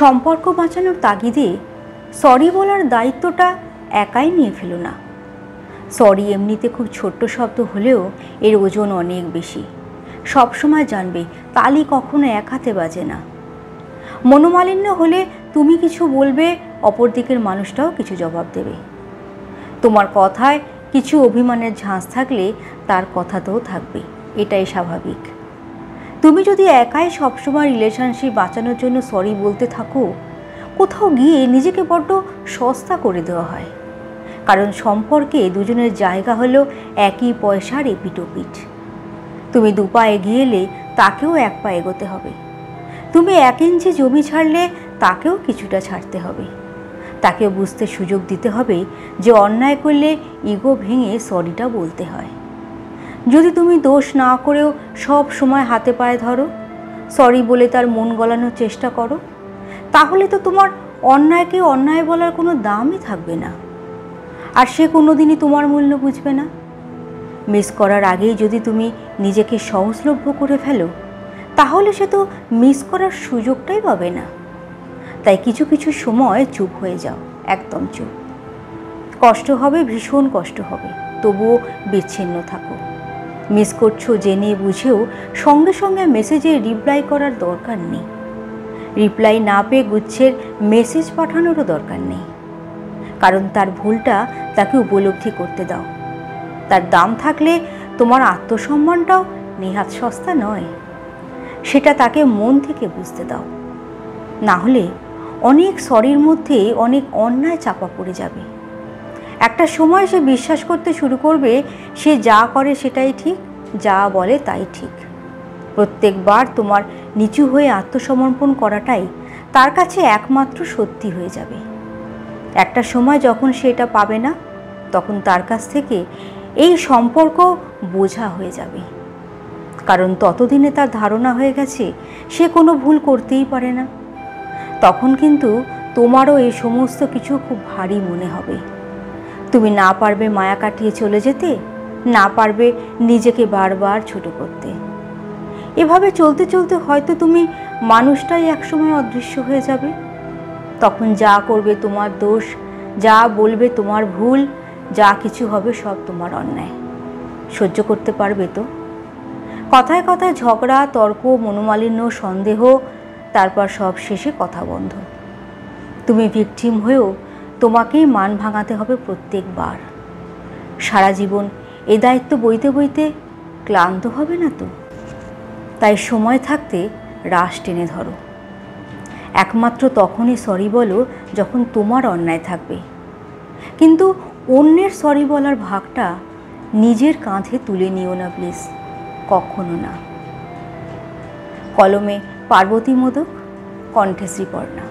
সম্পর্ক বাঁচানোর তাগিদে সরি বলার দায়িত্বটা একাই নিয়ে ফেলো না। সরি এমনিতে খুব ছোট্ট শব্দ হলেও এর ওজন অনেক বেশি। সবসময় জানবে তালি কখনো এক হাতে বাজে না। মনোমালিন্য হলে তুমি কিছু বলবে, অপর দিকের মানুষটাও কিছু জবাব দেবে। তোমার কথায় কিছু অভিমানের ঝাঁজ থাকলে তার কথাতেও থাকবে, এটাই স্বাভাবিক। তুমি যদি একাই সবসময় রিলেশনশিপ বাঁচানোর জন্য সরি বলতে থাকো, কোথাও গিয়ে নিজেকে বড্ড সস্তা করে দেওয়া হয়। কারণ সম্পর্কে দুজনের জায়গা হলো একই পয়সার এপিটোপিট। তুমি 2 পা এগিয়ে এলে তাকেও 1 পা এগোতে হবে। তুমি 1 ইঞ্চি জমি ছাড়লে তাকেও কিছুটা ছাড়তে হবে। তাকেও বুঝতে সুযোগ দিতে হবে যে অন্যায় করলে ইগো ভেঙে সরিটা বলতে হয়। যদি তুমি দোষ না করেও সব সময় হাতে পায়ে ধরো, সরি বলে তার মন গলানোর চেষ্টা করো, তাহলে তো তোমার অন্যায়কে অন্যায় বলার কোনো দামই থাকবে না। আর সে কোনোদিনই তোমার মূল্য বুঝবে না। মিস করার আগেই যদি তুমি নিজেকে সহজলভ্য করে ফেলো, তাহলে সে তো মিস করার সুযোগটাই পাবে না। তাই কিছু কিছু সময় চুপ হয়ে যাও, একদম চুপ। কষ্ট হবে, ভীষণ কষ্ট হবে, তবুও বিচ্ছিন্ন থাকো। মিস করছো জেনে বুঝেও সঙ্গে সঙ্গে মেসেজে রিপ্লাই করার দরকার নেই। রিপ্লাই না পেয়ে গুচ্ছের মেসেজ পাঠানোরও দরকার নেই। কারণ তার ভুলটা তাকে উপলব্ধি করতে দাও। তার দাম থাকলে তোমার আত্মসম্মানটাও নেহাত সস্তা নয়, সেটা তাকে মন থেকে বুঝতে দাও। না হলে অনেক সরির মধ্যে অনেক অন্যায় চাপা পড়ে যাবে। একটা সময় সে বিশ্বাস করতে শুরু করবে সে যা করে সেটাই ঠিক, যা বলে তাই ঠিক। প্রত্যেকবার তোমার নিচু হয়ে আত্মসমর্পণ করাটাই তার কাছে একমাত্র সত্যি হয়ে যাবে। একটা সময় যখন সে এটা পাবে না, তখন তার কাছ থেকে এই সম্পর্ক বোঝা হয়ে যাবে। কারণ ততদিনে তার ধারণা হয়ে গেছে সে কোনো ভুল করতেই পারে না। তখন কিন্তু তোমারও এই সমস্ত কিছু খুব ভারী মনে হবে। তুমি না পারবে মায়া কাটিয়ে চলে যেতে, না পারবে নিজেকে বারবার ছোট করতে। এভাবে চলতে চলতে হয়তো তুমি মানুষটাই একসময় অদৃশ্য হয়ে যাবে। তখন যা করবে তোমার দোষ, যা বলবে তোমার ভুল, যা কিছু হবে সব তোমার অন্যায়। সহ্য করতে পারবে তো? কথায় কথায় ঝগড়া, তর্ক, মনোমালিন্য, সন্দেহ, তারপর সব শেষে কথা বন্ধ। তুমি ভিকটিম হয়েও তোমাকেই মান ভাঙাতে হবে প্রত্যেকবার। সারা জীবন এ দায়িত্ব বইতে বইতে ক্লান্ত হবে না তো? তাই সময় থাকতে রাশ টেনে ধরো। একমাত্র তখনই সরি বলো যখন তোমার অন্যায় থাকবে। কিন্তু অন্যের সরি বলার ভাগটা নিজের কাঁধে তুলে নিও না প্লিজ, কখনো না। কলমে পার্বতী মোদক, কণ্ঠে শ্রীপর্ণা।